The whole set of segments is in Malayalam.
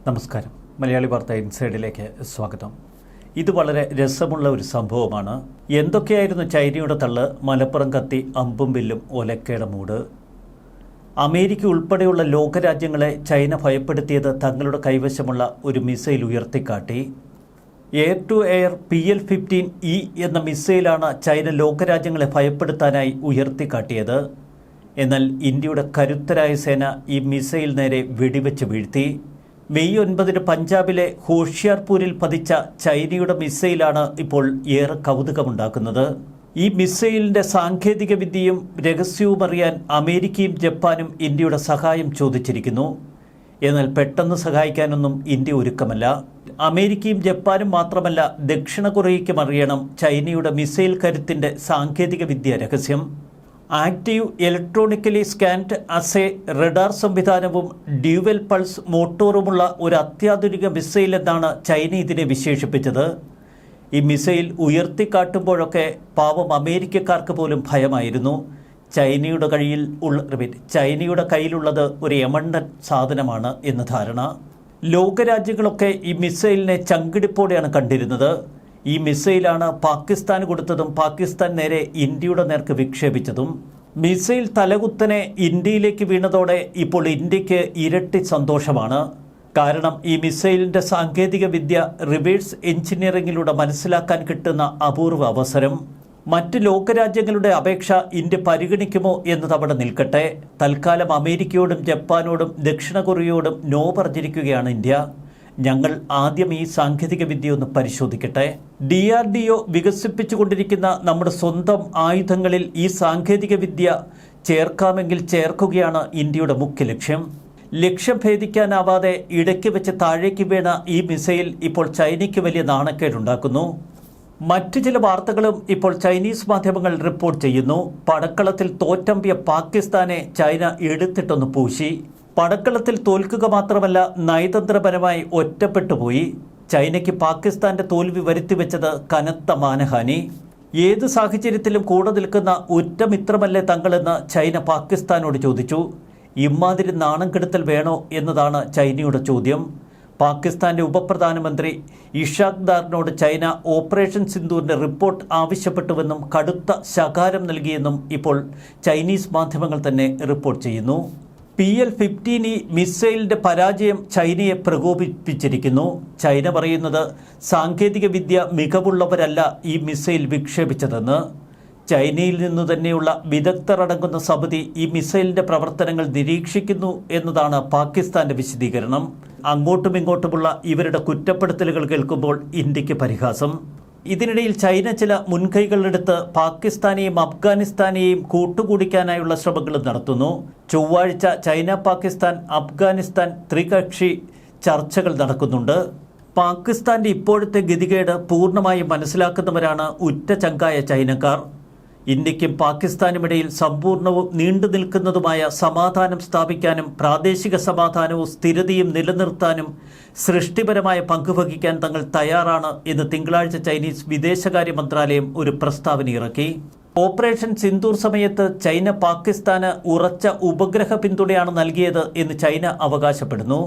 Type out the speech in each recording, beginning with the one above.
നമസ്കാരം. മലയാളി വാർത്ത ഇൻസൈഡിലേക്ക് സ്വാഗതം. ഇത് വളരെ രസമുള്ള ഒരു സംഭവമാണ്. എന്തൊക്കെയായിരുന്നു ചൈനയുടെ തള്ള്? മലപ്പുറം കത്തി, അമ്പും വില്ലും, ഒലക്കയുടെ മൂട്. അമേരിക്ക ഉൾപ്പെടെയുള്ള ലോകരാജ്യങ്ങളെ ചൈന ഭയപ്പെടുത്തിയത് തങ്ങളുടെ കൈവശമുള്ള ഒരു മിസൈൽ ഉയർത്തിക്കാട്ടി. എയർ ടു എയർ PL-15E എന്ന മിസൈലാണ് ചൈന ലോകരാജ്യങ്ങളെ ഭയപ്പെടുത്താനായി ഉയർത്തിക്കാട്ടിയത്. എന്നാൽ ഇന്ത്യയുടെ കരുത്തരായ സേന ഈ മിസൈൽ നേരെ വെടിവെച്ച് വീഴ്ത്തി. മെയ് 9 പഞ്ചാബിലെ ഹോഷിയാർപൂരിൽ പതിച്ച ചൈനയുടെ മിസൈലാണ് ഇപ്പോൾ ഏറെ കൗതുകമുണ്ടാക്കുന്നത്. ഈ മിസൈലിൻ്റെ സാങ്കേതിക വിദ്യയും രഹസ്യവും അറിയാൻ അമേരിക്കയും ജപ്പാനും ഇന്ത്യയുടെ സഹായം ചോദിച്ചിരിക്കുന്നു. എന്നാൽ പെട്ടെന്ന് സഹായിക്കാനൊന്നും ഇന്ത്യ ഒരുക്കമല്ല. അമേരിക്കയും ജപ്പാനും മാത്രമല്ല, ദക്ഷിണ കൊറിയയ്ക്കും അറിയണം ചൈനയുടെ മിസൈൽ കരുത്തിൻ്റെ സാങ്കേതിക വിദ്യ രഹസ്യം. ആക്റ്റീവ് ഇലക്ട്രോണിക്കലി സ്കാൻഡ് അസേ റഡാർ സംവിധാനവും ഡ്യുവൽ പൾസ് മോട്ടോറുമുള്ള ഒരു അത്യാധുനിക മിസൈൽ എന്നാണ് ചൈന ഇതിനെ വിശേഷിപ്പിച്ചത്. ഈ മിസൈൽ ഉയർത്തിക്കാട്ടുമ്പോഴൊക്കെ പാവം അമേരിക്കക്കാർക്ക് പോലും ഭയമായിരുന്നു. ചൈനയുടെ കയ്യിലുള്ളത് ഒരു യമണ്ടൻ സാധനമാണ് എന്ന ധാരണ. ലോകരാജ്യങ്ങളൊക്കെ ഈ മിസൈലിനെ ചങ്കിടിപ്പോടെയാണ് കണ്ടിരുന്നത്. ഈ മിസൈലാണ് പാകിസ്ഥാന് കൊടുത്തതും പാകിസ്ഥാൻ നേരെ ഇന്ത്യയുടെ നേർക്ക് വിക്ഷേപിച്ചതും. മിസൈൽ തലകുത്തനെ ഇന്ത്യയിലേക്ക് വീണതോടെ ഇപ്പോൾ ഇന്ത്യക്ക് ഇരട്ടി സന്തോഷമാണ്. കാരണം ഈ മിസൈലിൻ്റെ സാങ്കേതിക വിദ്യ റിവേഴ്സ് എഞ്ചിനീയറിംഗിലൂടെ മനസ്സിലാക്കാൻ കിട്ടുന്ന അപൂർവ അവസരം. മറ്റ് ലോകരാജ്യങ്ങളുടെ അപേക്ഷ ഇന്ത്യ പരിഗണിക്കുമോ എന്നത് അവിടെ നിൽക്കട്ടെ. തൽക്കാലം അമേരിക്കയോടും ജപ്പാനോടും ദക്ഷിണ കൊറിയയോടും നോ പറഞ്ഞിരിക്കുകയാണ് ഇന്ത്യ. ഞങ്ങൾ ആദ്യം ഈ സാങ്കേതിക വിദ്യ ഒന്ന് പരിശോധിക്കട്ടെ. DRDO വികസിപ്പിച്ചുകൊണ്ടിരിക്കുന്ന നമ്മുടെ സ്വന്തം ആയുധങ്ങളിൽ ഈ സാങ്കേതിക വിദ്യ ചേർക്കാമെങ്കിൽ ചേർക്കുകയാണ് ഇന്ത്യയുടെ മുഖ്യ ലക്ഷ്യം. ലക്ഷ്യം ഭേദിക്കാനാവാതെ ഇടയ്ക്ക് വെച്ച് താഴേക്ക് വീണ ഈ മിസൈൽ ഇപ്പോൾ ചൈനയ്ക്ക് വലിയ നാണക്കേടുണ്ടാക്കുന്നു. മറ്റു ചില വാർത്തകളും ഇപ്പോൾ ചൈനീസ് മാധ്യമങ്ങൾ റിപ്പോർട്ട് ചെയ്യുന്നു. പടക്കളത്തിൽ തോറ്റമ്പിയ പാകിസ്ഥാനെ ചൈന എടുത്തിട്ടൊന്ന് പൂശി. പടക്കളത്തിൽ തോൽക്കുക മാത്രമല്ല, നയതന്ത്രപരമായി ഒറ്റപ്പെട്ടുപോയി. ചൈനയ്ക്ക് പാകിസ്ഥാന്റെ തോൽവി വരുത്തിവെച്ചത് കനത്ത മാനഹാനി. ഏത് സാഹചര്യത്തിലും കൂടെ നിൽക്കുന്ന ഉറ്റമിത്രമല്ലേ തങ്ങളെന്ന് ചൈന പാകിസ്ഥാനോട് ചോദിച്ചു. ഇമാതിരി നാണം കെടുത്തൽ വേണോ എന്നതാണ് ചൈനയുടെ ചോദ്യം. പാകിസ്ഥാന്റെ ഉപപ്രധാനമന്ത്രി ഇഷാഖ് ദാറിനോട് ചൈന ഓപ്പറേഷൻ സിന്ദൂറിന്റെ റിപ്പോർട്ട് ആവശ്യപ്പെട്ടുവെന്നും കടുത്ത ശകാരം നൽകിയെന്നും ഇപ്പോൾ ചൈനീസ് മാധ്യമങ്ങൾ തന്നെ റിപ്പോർട്ട് ചെയ്യുന്നു. PL-15E മിസൈലിന്റെ പരാജയം ചൈനയെ പ്രകോപിപ്പിച്ചിരിക്കുന്നു. ചൈന പറയുന്നത് സാങ്കേതിക വിദ്യ മികവുള്ളവരല്ല ഈ മിസൈൽ വിക്ഷേപിച്ചതെന്ന്. ചൈനയിൽ നിന്നു തന്നെയുള്ള വിദഗ്ധർ അടങ്ങുന്ന സമിതി ഈ മിസൈലിന്റെ പ്രവർത്തനങ്ങൾ നിരീക്ഷിക്കുന്നു എന്നതാണ് പാകിസ്ഥാന്റെ വിശദീകരണം. അങ്ങോട്ടും ഇങ്ങോട്ടുമുള്ള ഇവരുടെ കുറ്റപ്പെടുത്തലുകൾ കേൾക്കുമ്പോൾ ഇന്ത്യക്ക് പരിഹാസം. ഇതിനിടയിൽ ചൈന ചില മുൻകൈകളെടുത്ത് പാകിസ്ഥാനെയും അഫ്ഗാനിസ്ഥാനെയും കൂട്ടുകൂടിക്കാനായുള്ള ശ്രമങ്ങളും നടത്തുന്നു. ചൊവ്വാഴ്ച ചൈന, പാകിസ്ഥാൻ, അഫ്ഗാനിസ്ഥാൻ ത്രികക്ഷി ചർച്ചകൾ നടക്കുന്നുണ്ട്. പാകിസ്ഥാന്റെ ഇപ്പോഴത്തെ ഗതികേട് പൂർണ്ണമായും മനസ്സിലാക്കുന്നവരാണ് ഉറ്റ ചങ്കായ ചൈനക്കാർ. ഇന്ത്യക്കും പാകിസ്ഥാനുമിടയിൽ സമ്പൂർണവും നീണ്ടു നിൽക്കുന്നതുമായ സമാധാനം സ്ഥാപിക്കാനും പ്രാദേശിക സമാധാനവും സ്ഥിരതയും നിലനിർത്താനും സൃഷ്ടിപരമായ പങ്കുവഹിക്കാൻ തങ്ങൾ തയ്യാറാണ് എന്ന് തിങ്കളാഴ്ച ചൈനീസ് വിദേശകാര്യ മന്ത്രാലയം ഒരു പ്രസ്താവന ഇറക്കി. ഓപ്പറേഷൻ സിന്ദൂർ സമയത്ത് ചൈന പാകിസ്ഥാന് ഉറച്ച ഉപഗ്രഹ പിന്തുണയാണ് നൽകിയത് എന്ന് ചൈന അവകാശപ്പെടുന്നു.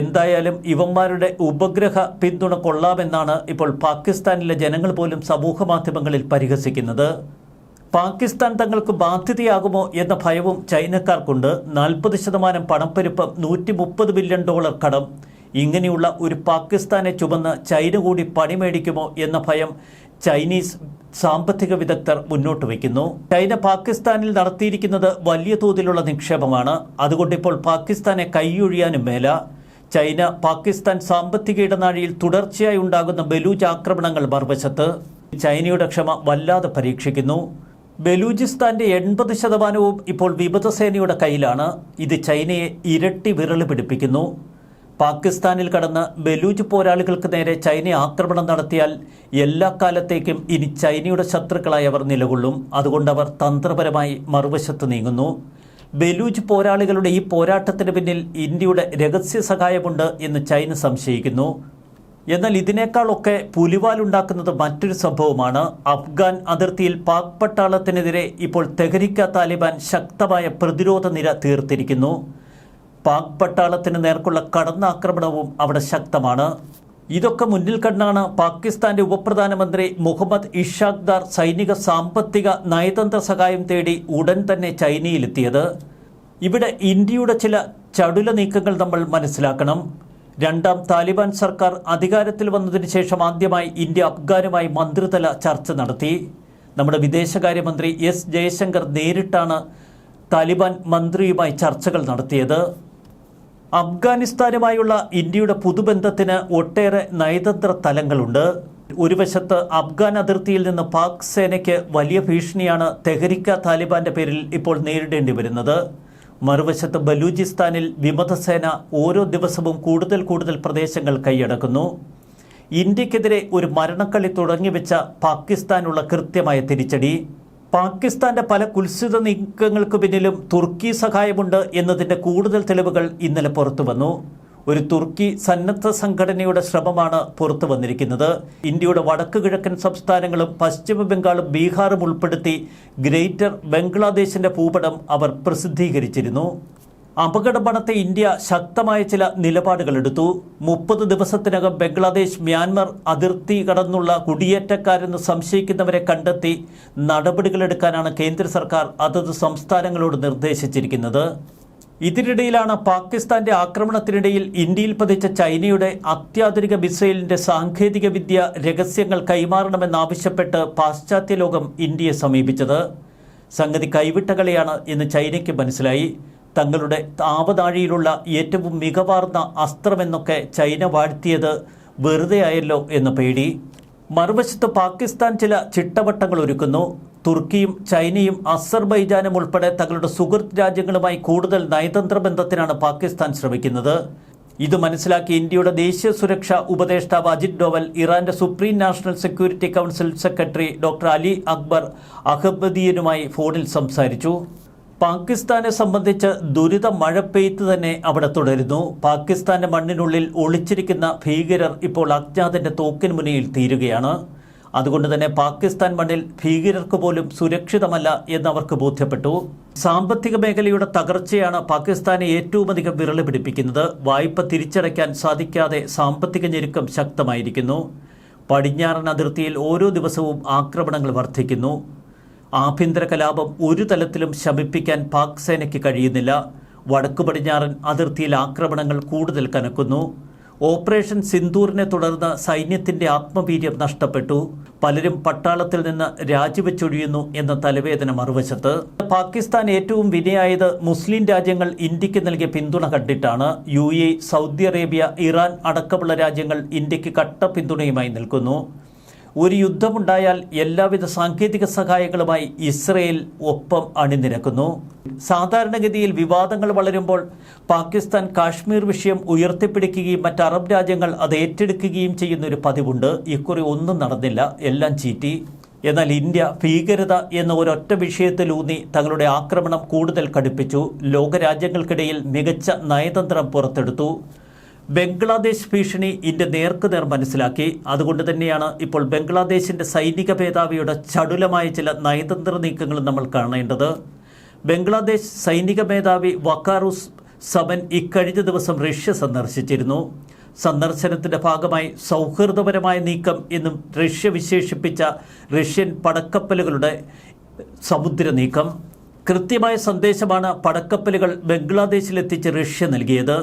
എന്തായാലും ഇവന്മാരുടെ ഉപഗ്രഹ പിന്തുണ കൊള്ളാമെന്നാണ് ഇപ്പോൾ പാകിസ്ഥാനിലെ ജനങ്ങൾ പോലും സമൂഹ മാധ്യമങ്ങളിൽ പരിഹസിക്കുന്നത്. പാകിസ്ഥാൻ തങ്ങൾക്ക് ബാധ്യതയാകുമോ എന്ന ഭയവും ചൈനക്കാർക്കുണ്ട്. 40% പണപ്പെരുപ്പം, $130 ബില്യൺ കടം. ഇങ്ങനെയുള്ള ഒരു പാകിസ്ഥാനെ ചുമന്ന് ചൈന കൂടി പണിമേടിക്കുമോ എന്ന ഭയം ചൈനീസ് സാമ്പത്തിക വിദഗ്ധർ മുന്നോട്ട് വയ്ക്കുന്നു. ചൈന പാകിസ്ഥാനിൽ നടത്തിയിരിക്കുന്നത് വലിയ തോതിലുള്ള നിക്ഷേപമാണ്. അതുകൊണ്ടിപ്പോൾ പാകിസ്ഥാനെ കൈയൊഴിയാനും മേല. ചൈന പാകിസ്ഥാൻ സാമ്പത്തിക ഇടനാഴിയിൽ തുടർച്ചയായി ഉണ്ടാകുന്ന ബലൂച്ച് ആക്രമണങ്ങൾ മറുവശത്ത് ചൈനയുടെ ക്ഷമ വല്ലാതെ പരീക്ഷിക്കുന്നു. ബലൂചിസ്ഥാന്റെ 80% ഇപ്പോൾ വിമതസേനയുടെ കയ്യിലാണ്. ഇത് ചൈനയെ ഇരട്ടി വിരളി പിടിപ്പിക്കുന്നു. പാകിസ്ഥാനിൽ കടന്ന് ബലൂച്ച് പോരാളികൾക്ക് നേരെ ചൈന ആക്രമണം നടത്തിയാൽ എല്ലാ കാലത്തേക്കും ഇനി ചൈനയുടെ ശത്രുക്കളായി അവർ നിലകൊള്ളും. അതുകൊണ്ട് അവർ തന്ത്രപരമായി മറുവശത്ത് നീങ്ങുന്നു. ബലൂച്ച് പോരാളികളുടെ ഈ പോരാട്ടത്തിന് പിന്നിൽ ഇന്ത്യയുടെ രഹസ്യ സഹായമുണ്ട് എന്ന് ചൈന സംശയിക്കുന്നു. എന്നാൽ ഇതിനേക്കാളൊക്കെ പുലിവാലുണ്ടാക്കുന്നത് മറ്റൊരു സംഭവമാണ്. അഫ്ഗാൻ അതിർത്തിയിൽ പാക് പട്ടാളത്തിനെതിരെ ഇപ്പോൾ തെഹരിക്ക താലിബാൻ ശക്തമായ പ്രതിരോധ നിര തീർത്തിരിക്കുന്നു. പാക് പട്ടാളത്തിന് നേർക്കുള്ള കടന്നാക്രമണവും അവിടെ ശക്തമാണ്. ഇതൊക്കെ മുന്നിൽ കണ്ടാണ് പാകിസ്ഥാന്റെ ഉപപ്രധാനമന്ത്രി മുഹമ്മദ് ഇഷാഖ് ദാർ സൈനിക, സാമ്പത്തിക, നയതന്ത്ര സഹായം തേടി ഉടൻ തന്നെ ചൈനയിലെത്തിയത്. ഇവിടെ ഇന്ത്യയുടെ ചില ചടുല നീക്കങ്ങൾ നമ്മൾ മനസ്സിലാക്കണം. രണ്ടാം താലിബാൻ സർക്കാർ അധികാരത്തിൽ വന്നതിന് ശേഷം ആദ്യമായി ഇന്ത്യ അഫ്ഗാനുമായി മന്ത്രിതല ചർച്ച നടത്തി. നമ്മുടെ വിദേശകാര്യമന്ത്രി എസ് ജയശങ്കർ നേരിട്ടാണ് താലിബാൻ മന്ത്രിയുമായി ചർച്ചകൾ നടത്തിയത്. അഫ്ഗാനിസ്ഥാനുമായുള്ള ഇന്ത്യയുടെ പുതുബന്ധത്തിന് ഒട്ടേറെ നയതന്ത്ര തലങ്ങളുണ്ട്. ഒരു വശത്ത് അഫ്ഗാൻ അതിർത്തിയിൽ നിന്ന് പാക് സേനയ്ക്ക് വലിയ ഭീഷണിയാണ് തെഹരിക്ക താലിബാന്റെ പേരിൽ ഇപ്പോൾ നേരിടേണ്ടി വരുന്നത്. മറുവശത്ത് ബലൂചിസ്ഥാനിൽ വിമതസേന ഓരോ ദിവസവും കൂടുതൽ പ്രദേശങ്ങൾ കൈയടക്കുന്നു. ഇന്ത്യക്കെതിരെ ഒരു മരണക്കളി തുടങ്ങിവെച്ച പാകിസ്ഥാനുള്ള കൃത്യമായ തിരിച്ചടി. പാകിസ്ഥാന്റെ പല കുൽസിത നീക്കങ്ങൾക്ക് പിന്നിലും തുർക്കി സഹായമുണ്ട് എന്നതിൻ്റെ കൂടുതൽ തെളിവുകൾ ഇന്നലെ പുറത്തു വന്നു. ഒരു തുർക്കി സന്നദ്ധ സംഘടനയുടെ ശ്രമമാണ് പുറത്തു വന്നിരിക്കുന്നത്. ഇന്ത്യയുടെ വടക്ക് കിഴക്കൻ സംസ്ഥാനങ്ങളും പശ്ചിമ ബംഗാളും ബീഹാറും ഉൾപ്പെടുത്തി ഗ്രേറ്റർ ബംഗ്ലാദേശിന്റെ ഭൂപടം അവർ പ്രസിദ്ധീകരിച്ചിരുന്നു. അപകടമണത്തെ ഇന്ത്യ ശക്തമായ ചില നിലപാടുകളെടുത്തു. 30 ദിവസത്തിനകം ബംഗ്ലാദേശ് മ്യാൻമർ അതിർത്തി കടന്നുള്ള കുടിയേറ്റക്കാരെന്ന് സംശയിക്കുന്നവരെ കണ്ടെത്തി നടപടികളെടുക്കാനാണ് കേന്ദ്ര സർക്കാർ അതത് സംസ്ഥാനങ്ങളോട് നിർദ്ദേശിച്ചിരിക്കുന്നത്. ഇതിനിടയിലാണ് പാകിസ്ഥാന്റെ ആക്രമണത്തിനിടയിൽ ഇന്ത്യയിൽ പതിച്ച ചൈനയുടെ അത്യാധുനിക മിസൈലിന്റെ സാങ്കേതിക വിദ്യ രഹസ്യങ്ങൾ കൈമാറണമെന്നാവശ്യപ്പെട്ട് പാശ്ചാത്യ ലോകം ഇന്ത്യയെ സമീപിച്ചത്. സംഗതി കൈവിട്ട കളിയാണ് എന്ന് ചൈനയ്ക്ക് മനസ്സിലായി. തങ്ങളുടെ ആവതാഴിയിലുള്ള ഏറ്റവും മികവാർന്ന അസ്ത്രമെന്നൊക്കെ ചൈന വാഴ്ത്തിയത് വെറുതെ ആയല്ലോ എന്ന പേടി. മറുവശത്ത് പാകിസ്ഥാൻ ചില ചിട്ടവട്ടങ്ങൾ ഒരുക്കുന്നു. തുർക്കിയും ചൈനയും അസർബൈജാനും ഉൾപ്പെടെ തങ്ങളുടെ സുഹൃത്ത് രാജ്യങ്ങളുമായി കൂടുതൽ നയതന്ത്ര ബന്ധത്തിനാണ് പാകിസ്ഥാൻ ശ്രമിക്കുന്നത്. ഇത് മനസ്സിലാക്കി ഇന്ത്യയുടെ ദേശീയ സുരക്ഷാ ഉപദേഷ്ടാവ് അജിത് ഡോവൽ ഇറാന്റെ supreme national security council secretary doctor Ali Akbar അഹമ്മദിയനുമായി ഫോണിൽ സംസാരിച്ചു. പാകിസ്ഥാനെ സംബന്ധിച്ച് ദുരിത മഴ പെയ്ത്ത് തന്നെ അവിടെ തുടരുന്നു. പാകിസ്ഥാന്റെ മണ്ണിനുള്ളിൽ ഒളിച്ചിരിക്കുന്ന ഭീകരർ ഇപ്പോൾ അജ്ഞാതന്റെ തോക്കിന് മുന്നിൽ തീരുകയാണ്. അതുകൊണ്ട് തന്നെ പാകിസ്ഥാൻ മണ്ണിൽ ഭീകരർക്ക് പോലും സുരക്ഷിതമല്ല എന്നവർക്ക് ബോധ്യപ്പെട്ടു. സാമ്പത്തിക മേഖലയുടെ തകർച്ചയാണ് പാകിസ്ഥാനെ ഏറ്റവും അധികം വിരളി പിടിപ്പിക്കുന്നത്. വായ്പ തിരിച്ചടയ്ക്കാൻ സാധിക്കാതെ സാമ്പത്തിക ഞെരുക്കം ശക്തമായിരിക്കുന്നു. പടിഞ്ഞാറൻ അതിർത്തിയിൽ ഓരോ ദിവസവും ആക്രമണങ്ങൾ വർദ്ധിക്കുന്നു. ആഭ്യന്തര കലാപം ഒരു തലത്തിലും ശമിപ്പിക്കാൻ പാക് സേനയ്ക്ക് കഴിയുന്നില്ല. വടക്കു പടിഞ്ഞാറൻ അതിർത്തിയിൽ ആക്രമണങ്ങൾ കൂടുതൽ കനക്കുന്നു. ഓപ്പറേഷൻ സിന്ദൂറിനെ തുടർന്ന് സൈന്യത്തിന്റെ ആത്മവീര്യം നഷ്ടപ്പെട്ടു. പലരും പട്ടാളത്തിൽ നിന്ന് രാജിവെച്ചൊഴിയുന്നു എന്ന തലവേദന മറുവശത്ത്. പാകിസ്ഥാൻ ഏറ്റവും വിനയായത് മുസ്ലിം രാജ്യങ്ങൾ ഇന്ത്യക്ക് നൽകിയ പിന്തുണ കണ്ടിട്ടാണ്. UAE, സൗദി അറേബ്യ, ഇറാൻ അടക്കമുള്ള രാജ്യങ്ങൾ ഇന്ത്യക്ക് കട്ട പിന്തുണയുമായി നിൽക്കുന്നു. ഒരു യുദ്ധമുണ്ടായാൽ എല്ലാവിധ സാങ്കേതിക സഹായങ്ങളുമായി ഇസ്രയേൽ ഒപ്പം അണിനിരക്കുന്നു. സാധാരണഗതിയിൽ വിവാദങ്ങൾ വളരുമ്പോൾ പാകിസ്ഥാൻ കാശ്മീർ വിഷയം ഉയർത്തിപ്പിടിക്കുകയും മറ്റ് അറബ് രാജ്യങ്ങൾ അത് ഏറ്റെടുക്കുകയും ചെയ്യുന്നൊരു പതിവുണ്ട്. ഇക്കുറി ഒന്നും നടന്നില്ല, എല്ലാം ചീറ്റി. എന്നാൽ ഇന്ത്യ ഭീകരത എന്ന ഒരൊറ്റ വിഷയത്തിലൂന്നി തങ്ങളുടെ ആക്രമണം കൂടുതൽ കടുപ്പിച്ചു. ലോകരാജ്യങ്ങൾക്കിടയിൽ മികച്ച നയതന്ത്രം പുറത്തെടുത്തു. ബംഗ്ലാദേശ് ഭീഷണി ഇന്ത്യ നേർക്കുനേർ മനസ്സിലാക്കി. അതുകൊണ്ട് തന്നെയാണ് ഇപ്പോൾ ബംഗ്ലാദേശിന്റെ സൈനിക മേധാവിയുടെ ചടുലമായ ചില നയതന്ത്ര നീക്കങ്ങൾ നമ്മൾ കാണേണ്ടത്. ബംഗ്ലാദേശ് സൈനിക മേധാവി വക്കാറുസ് സമൻ ഇക്കഴിഞ്ഞ ദിവസം റഷ്യ സന്ദർശിച്ചിരുന്നു. സന്ദർശനത്തിന്റെ ഭാഗമായി സൗഹൃദപരമായ നീക്കം എന്നും റഷ്യ വിശേഷിപ്പിച്ച റഷ്യൻ പടക്കപ്പലുകളുടെ സമുദ്ര നീക്കം. കൃത്യമായ സന്ദേശമാണ് പടക്കപ്പലുകൾ ബംഗ്ലാദേശിലെത്തിച്ച് റഷ്യ നൽകിയത്.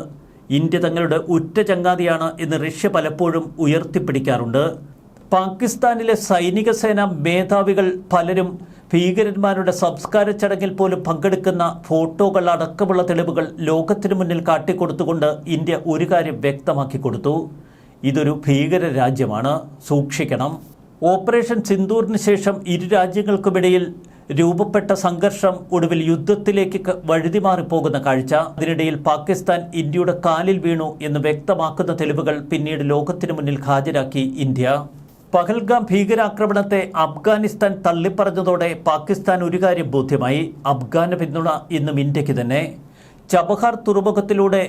ഇന്ത്യ തങ്ങളുടെ ഉറ്റ ചങ്ങാതിയാണ് എന്ന് റഷ്യ പലപ്പോഴും ഉയർത്തിപ്പിടിക്കാറുണ്ട്. പാകിസ്ഥാനിലെ സൈനിക സേന മേധാവികൾ പലരും ഭീകരന്മാരുടെ സംസ്കാര ചടങ്ങിൽ പോലും പങ്കെടുക്കുന്ന ഫോട്ടോകൾ അടക്കമുള്ള തെളിവുകൾ ലോകത്തിനു മുന്നിൽ കാട്ടിക്കൊടുത്തുകൊണ്ട് ഇന്ത്യ ഒരു കാര്യം വ്യക്തമാക്കി കൊടുത്തു: ഇതൊരു ഭീകര രാജ്യമാണ്, സൂക്ഷിക്കണം. ഓപ്പറേഷൻ സിന്ദൂറിന് ശേഷം ഇരു രാജ്യങ്ങൾക്കുമിടയിൽ രൂപപ്പെട്ട സംഘർഷം ഒടുവിൽ യുദ്ധത്തിലേക്ക് വഴുതിമാറിപ്പോകുന്ന കാഴ്ച. അതിനിടയിൽ പാകിസ്ഥാൻ ഇന്ത്യയുടെ കാലിൽ വീണു എന്ന് വ്യക്തമാക്കുന്ന തെളിവുകൾ പിന്നീട് ലോകത്തിനു മുന്നിൽ ഹാജരാക്കി ഇന്ത്യ. പഹൽഗാം ഭീകരാക്രമണത്തെ അഫ്ഗാനിസ്ഥാൻ തള്ളിപ്പറഞ്ഞതോടെ പാകിസ്ഥാൻ ഒരു കാര്യം ബോധ്യമായി: അഫ്ഗാന് പിന്തുണ ഇന്നും ഇന്ത്യക്ക് തന്നെ. ചബഹാർ തുറമുഖത്തിലൂടെ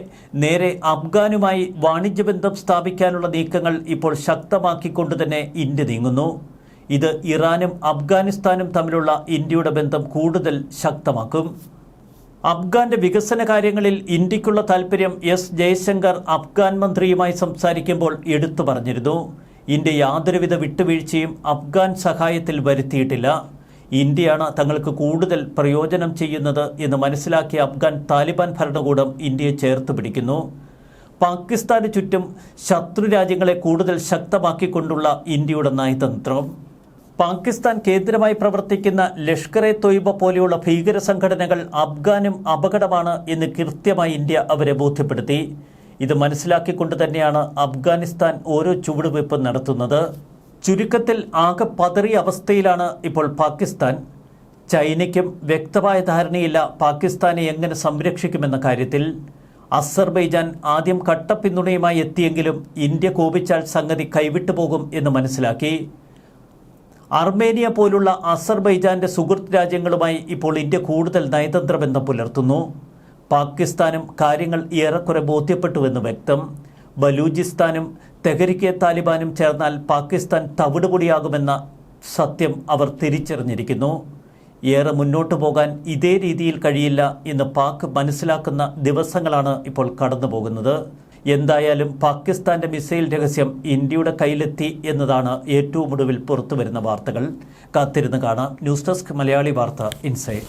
നേരെ അഫ്ഗാനുമായി വാണിജ്യബന്ധം സ്ഥാപിക്കാനുള്ള നീക്കങ്ങൾ ഇപ്പോൾ ശക്തമാക്കിക്കൊണ്ട് തന്നെ ഇന്ത്യ നീങ്ങുന്നു. ഇത് ഇറാനും അഫ്ഗാനിസ്ഥാനും തമ്മിലുള്ള ഇന്ത്യയുടെ ബന്ധം കൂടുതൽ ശക്തമാക്കും. അഫ്ഗാന്റെ വികസന കാര്യങ്ങളിൽ ഇന്ത്യക്കുള്ള താൽപ്പര്യം എസ് ജയശങ്കർ അഫ്ഗാൻ മന്ത്രിയുമായി സംസാരിക്കുമ്പോൾ എടുത്തു പറഞ്ഞിരുന്നു. ഇന്ത്യ യാതൊരുവിധ വിട്ടുവീഴ്ചയും അഫ്ഗാൻ സഹായത്തിൽ വരുത്തിയിട്ടില്ല. ഇന്ത്യയാണ് തങ്ങൾക്ക് കൂടുതൽ പ്രയോജനം ചെയ്യുന്നത് എന്ന് മനസ്സിലാക്കിയ അഫ്ഗാൻ താലിബാൻ ഭരണകൂടം ഇന്ത്യയെ ചേർത്ത് പിടിക്കുന്നു. പാകിസ്ഥാന് ചുറ്റും ശത്രു രാജ്യങ്ങളെ കൂടുതൽ ശക്തമാക്കിക്കൊണ്ടുള്ള ഇന്ത്യയുടെ നയതന്ത്രം. പാകിസ്ഥാൻ കേന്ദ്രമായി പ്രവർത്തിക്കുന്ന ലഷ്കർ എ തൊയ്ബ പോലെയുള്ള ഭീകര സംഘടനകൾ അഫ്ഗാനും അപകടമാണ് എന്ന് കൃത്യമായി ഇന്ത്യ അവരെ ബോധ്യപ്പെടുത്തി. ഇത് മനസ്സിലാക്കിക്കൊണ്ട് തന്നെയാണ് അഫ്ഗാനിസ്ഥാൻ ഓരോ ചുവടുവയ്പ് നടത്തുന്നത്. ചുരുക്കത്തിൽ ആകെ പതറിയ അവസ്ഥയിലാണ് ഇപ്പോൾ പാകിസ്ഥാൻ. ചൈനയ്ക്കും വ്യക്തമായ ധാരണയില്ല പാകിസ്ഥാനെ എങ്ങനെ സംരക്ഷിക്കുമെന്ന കാര്യത്തിൽ. അസർബൈജാൻ ആദ്യം കട്ടപ്പിന്തുണയുമായി എത്തിയെങ്കിലും ഇന്ത്യ കോപിച്ചാൽ സംഗതി കൈവിട്ടു പോകും എന്ന് മനസ്സിലാക്കി. അർമേനിയ പോലുള്ള അസർബൈജാന്റെ സുഹൃത്ത് രാജ്യങ്ങളുമായി ഇപ്പോൾ ഇന്ത്യ കൂടുതൽ നയതന്ത്ര ബന്ധം പുലർത്തുന്നു. പാകിസ്ഥാനും കാര്യങ്ങൾ ഏറെക്കുറെ ബോധ്യപ്പെട്ടുവെന്ന് വ്യക്തം. ബലൂചിസ്ഥാനും തെഹരിക്കെ താലിബാനും ചേർന്നാൽ പാകിസ്ഥാൻ തവിടുപൊടിയാകുമെന്ന സത്യം അവർ തിരിച്ചറിഞ്ഞിരിക്കുന്നു. ഏറെ മുന്നോട്ടു പോകാൻ ഇതേ രീതിയിൽ കഴിയില്ല എന്ന് പാക് മനസ്സിലാക്കുന്ന ദിവസങ്ങളാണ് ഇപ്പോൾ കടന്നു പോകുന്നത്. എന്തായാലും പാകിസ്ഥാന്റെ മിസൈൽ രഹസ്യം ഇന്ത്യയുടെ കയ്യിലെത്തി എന്നതാണ് ഏറ്റവും ഒടുവിൽ പുറത്തുവരുന്ന വാർത്തകൾ. കാത്തിരുന്ന് കാണാം. ന്യൂസ് ഡെസ്ക് മലയാളി വാർത്ത ഇൻസൈഡ്.